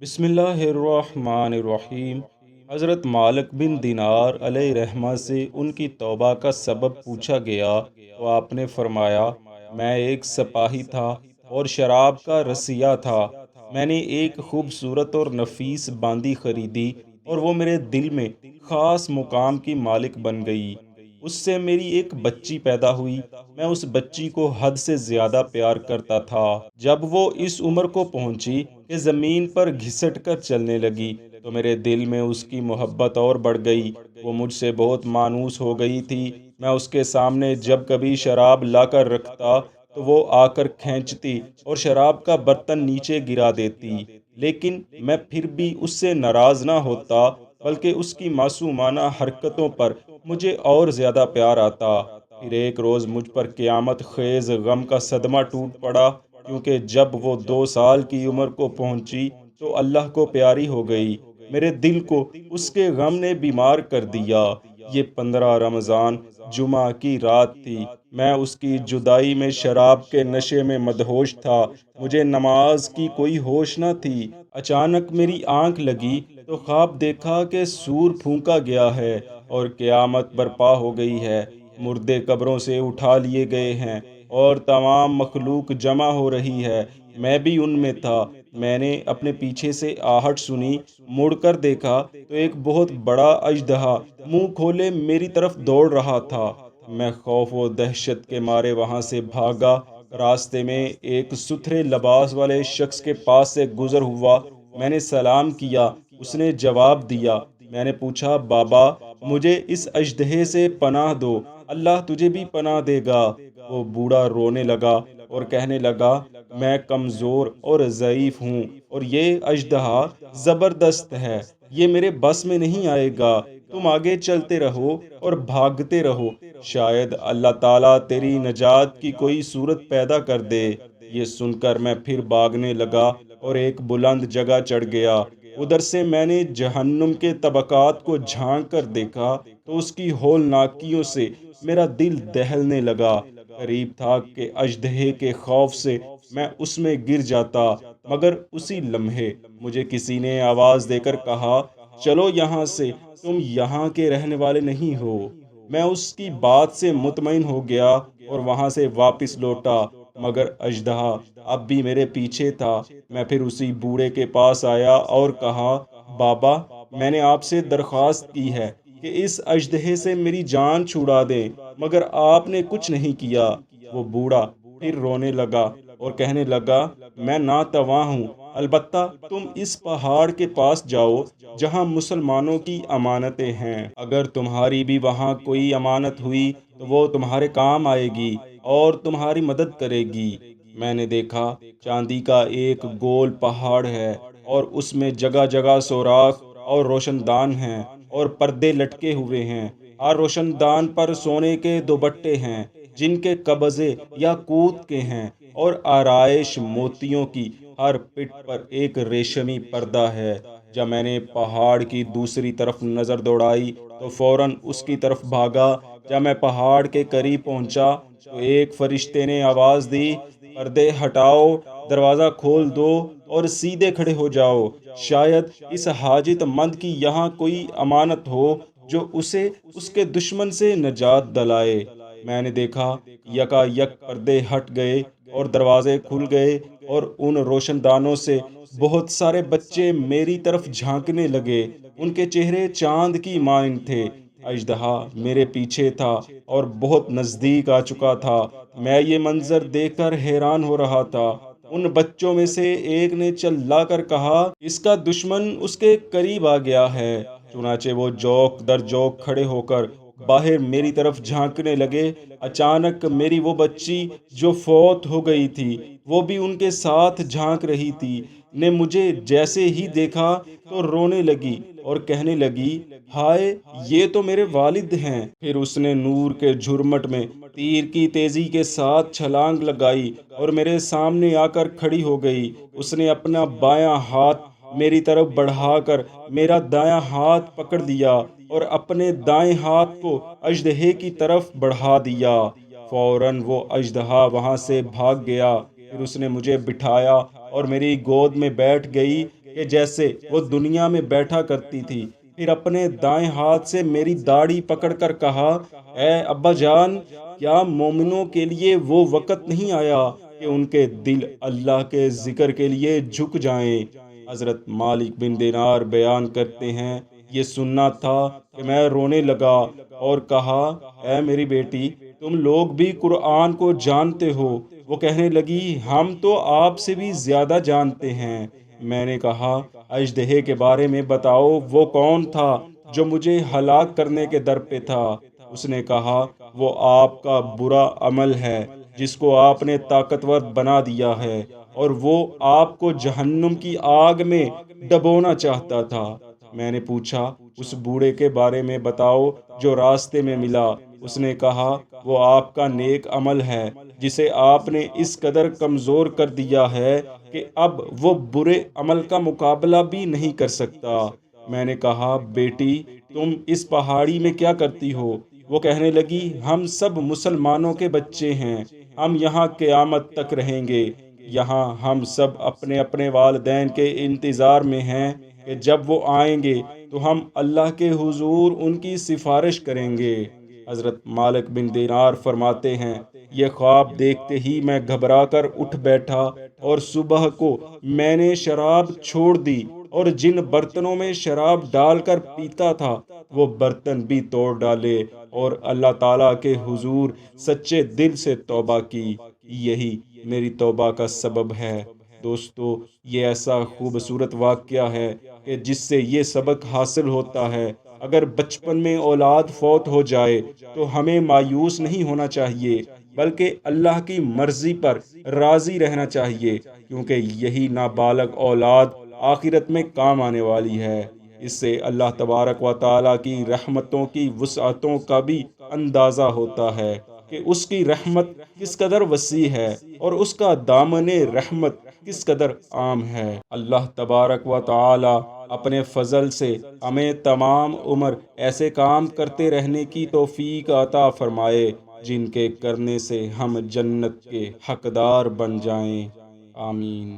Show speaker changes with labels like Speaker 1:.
Speaker 1: بسم اللہ الرحمن الرحیم۔ حضرت مالک بن دینار علیہ رحمہ سے ان کی توبہ کا سبب پوچھا گیا تو آپ نے فرمایا، میں ایک سپاہی تھا اور شراب کا رسیا تھا۔ میں نے ایک خوبصورت اور نفیس باندی خریدی اور وہ میرے دل میں خاص مقام کی مالک بن گئی۔ اس سے میری ایک بچی پیدا ہوئی۔ میں اس بچی کو حد سے زیادہ پیار کرتا تھا۔ جب وہ اس عمر کو پہنچی کہ زمین پر گھسٹ کر چلنے لگی تو میرے دل میں اس کی محبت اور بڑھ گئی۔ وہ مجھ سے بہت مانوس ہو گئی تھی۔ میں اس کے سامنے جب کبھی شراب لا کر رکھتا تو وہ آ کر کھینچتی اور شراب کا برتن نیچے گرا دیتی، لیکن میں پھر بھی اس سے ناراض نہ ہوتا، بلکہ اس کی معصومانہ حرکتوں پر مجھے اور زیادہ پیار آتا۔ پھر ایک روز مجھ پر قیامت خیز غم کا صدمہ ٹوٹ پڑا، کیونکہ جب وہ 2 سال کی عمر کو پہنچی تو اللہ کو پیاری ہو گئی۔ میرے دل کو اس کے غم نے بیمار کر دیا۔ یہ 15 رمضان جمعہ کی رات تھی۔ میں اس کی جدائی میں شراب کے نشے میں مدہوش تھا۔ مجھے نماز کی کوئی ہوش نہ تھی۔ اچانک میری آنکھ لگی تو خواب دیکھا کہ سور پھونکا گیا ہے اور قیامت برپا ہو گئی ہے۔ مردے قبروں سے اٹھا لیے گئے ہیں اور تمام مخلوق جمع ہو رہی ہے۔ میں بھی ان میں تھا۔ میں نے اپنے پیچھے سے آہٹ سنی، مڑ کر دیکھا تو ایک بہت بڑا اژدہا منہ کھولے میری طرف دوڑ رہا تھا۔ میں خوف و دہشت کے مارے وہاں سے بھاگا۔ راستے میں ایک ستھرے لباس والے شخص کے پاس سے گزر ہوا۔ میں نے سلام کیا، اس نے جواب دیا۔ میں نے پوچھا، بابا مجھے اس اژدہے سے پناہ دو، اللہ تجھے بھی پناہ دے گا۔ وہ بوڑھا رونے لگا اور کہنے لگا، میں کمزور اور ضعیف ہوں اور یہ اژدہا زبردست ہے، یہ میرے بس میں نہیں آئے گا۔ تم آگے چلتے رہو اور بھاگتے رہو، شاید اللہ تعالیٰ تیری نجات کی کوئی صورت پیدا کر دے۔ یہ سن کر میں پھر بھاگنے لگا اور ایک بلند جگہ چڑھ گیا۔ ادھر سے میں نے جہنم کے طبقات کو جھانک کر دیکھا تو اس کی ہولناکیوں سے میرا دل دہلنے لگا۔ قریب تھا کہ اژدہے کے خوف سے میں اس میں گر جاتا، مگر اسی لمحے مجھے کسی نے آواز دے کر کہا، چلو یہاں سے، تم یہاں کے رہنے والے نہیں ہو۔ میں اس کی بات سے مطمئن ہو گیا اور وہاں سے واپس لوٹا، مگر اژدہا اب بھی میرے پیچھے تھا۔ میں پھر اسی بوڑھے کے پاس آیا اور کہا، بابا میں نے آپ سے درخواست کی ہے کہ اس اژدہے سے میری جان چھڑا دیں، مگر آپ نے کچھ نہیں کیا۔ وہ بوڑھا پھر رونے لگا اور کہنے لگا، میں ناتواں ہوں، البتہ تم اس پہاڑ کے پاس جاؤ جہاں مسلمانوں کی امانتیں ہیں۔ اگر تمہاری بھی وہاں کوئی امانت ہوئی تو وہ تمہارے کام آئے گی اور تمہاری مدد کرے گی۔ میں نے دیکھا چاندی کا ایک گول پہاڑ ہے اور اس میں جگہ جگہ سوراخ اور روشن دان ہیں اور پردے لٹکے ہوئے ہیں۔ ہر روشن دان پر سونے کے دوپٹے ہیں جن کے قبضے یاقوت کے ہیں، اور آرائش موتیوں کی۔ ہر پٹ پر ایک ریشمی پردہ ہے۔ جب میں نے پہاڑ کی دوسری طرف نظر دوڑائی تو فوراً اس کی طرف بھاگا۔ جب میں پہاڑ کے قریب پہنچا تو ایک فرشتے نے آواز دی، پردے ہٹاؤ، دروازہ کھول دو اور سیدھے کھڑے ہو جاؤ، شاید اس حاجت مند کی یہاں کوئی امانت ہو جو اسے اس کے دشمن سے نجات دلائے۔ میں نے دیکھا یکا یک پردے ہٹ گئے اور دروازے کھل گئے اور ان روشن دانوں سے بہت سارے بچے میری طرف جھانکنے لگے۔ ان کے چہرے چاند کی مانند تھے۔ اژدہا میرے پیچھے تھا اور بہت نزدیک آ چکا تھا۔ میں یہ منظر دیکھ کر حیران ہو رہا تھا۔ ان بچوں میں سے ایک نے چلا کر کہا، اس کا دشمن اس کے قریب آ گیا ہے۔ چنانچہ وہ جوک در جوک کھڑے ہو کر باہر میری طرف جھانکنے لگے۔ اچانک میری وہ بچی جو فوت ہو گئی تھی، وہ بھی ان کے ساتھ جھانک رہی تھی، نے مجھے جیسے ہی دیکھا تو رونے لگی اور کہنے لگی، ہائے یہ تو میرے والد ہیں۔ پھر اس نے نور کے جھرمٹ میں تیر کی تیزی کے ساتھ چھلانگ لگائی اور میرے سامنے آ کر کھڑی ہو گئی۔ اس نے اپنا بایاں ہاتھ میری طرف بڑھا کر میرا دایاں ہاتھ پکڑ لیا اور اپنے دائیں ہاتھ کو اژدہے کی طرف بڑھا دیا۔ فوراً وہ اژدہا وہاں سے بھاگ گیا۔ پھر اس نے مجھے بٹھایا اور میری گود میں بیٹھ گئی۔ کہ جیسے وہ دنیا میں بیٹھا کرتی تھی۔ پھر اپنے دائیں ہاتھ سے میری داڑھی پکڑ کر کہا، اے ابا جان، کیا مومنوں کے لیے وہ وقت نہیں آیا کہ ان کے دل اللہ کے ذکر کے لیے جھک جائیں؟ حضرت مالک بن دینار بیان کرتے ہیں، یہ سننا تھا کہ میں رونے لگا اور کہا، اے میری بیٹی، تم لوگ بھی قرآن کو جانتے ہو؟ وہ کہنے لگی، ہم تو آپ سے بھی زیادہ جانتے ہیں۔ میں نے کہا، اژدہے کے بارے میں بتاؤ، وہ کون تھا جو مجھے ہلاک کرنے کے در پہ تھا؟ اس نے کہا، وہ آپ کا برا عمل ہے جس کو آپ نے طاقتور بنا دیا ہے، اور وہ آپ کو جہنم کی آگ میں ڈبونا چاہتا تھا۔ میں نے پوچھا، اس بوڑھے کے بارے میں بتاؤ جو راستے میں ملا۔ اس نے کہا، وہ آپ کا نیک عمل ہے جسے آپ نے اس قدر کمزور کر دیا ہے کہ اب وہ برے عمل کا مقابلہ بھی نہیں کر سکتا۔ میں نے کہا، بیٹی، تم اس پہاڑی میں کیا کرتی ہو؟ وہ کہنے لگی، ہم سب مسلمانوں کے بچے ہیں، ہم یہاں قیامت تک رہیں گے۔ یہاں ہم سب اپنے اپنے والدین کے انتظار میں ہیں کہ جب وہ آئیں گے تو ہم اللہ کے حضور ان کی سفارش کریں گے۔ حضرت مالک بن دینار فرماتے ہیں، یہ خواب دیکھتے ہی میں گھبرا کر اٹھ بیٹھا، اور صبح کو میں نے شراب چھوڑ دی، اور جن برتنوں میں شراب ڈال کر پیتا تھا وہ برتن بھی توڑ ڈالے، اور اللہ تعالیٰ کے حضور سچے دل سے توبہ کی۔ یہی میری توبہ کا سبب ہے۔ دوستو، یہ ایسا خوبصورت واقعہ ہے کہ جس سے یہ سبق حاصل ہوتا ہے، اگر بچپن میں اولاد فوت ہو جائے تو ہمیں مایوس نہیں ہونا چاہیے، بلکہ اللہ کی مرضی پر راضی رہنا چاہیے، کیونکہ یہی نابالغ اولاد آخرت میں کام آنے والی ہے۔ اس سے اللہ تبارک و تعالیٰ کی رحمتوں کی وسعتوں کا بھی اندازہ ہوتا ہے کہ اس کی رحمت کس قدر وسیع ہے اور اس کا دامن رحمت کس قدر عام ہے۔ اللہ تبارک و تعالیٰ اپنے فضل سے ہمیں تمام عمر ایسے کام کرتے رہنے کی توفیق عطا فرمائے جن کے کرنے سے ہم جنت کے حقدار بن جائیں۔ آمین۔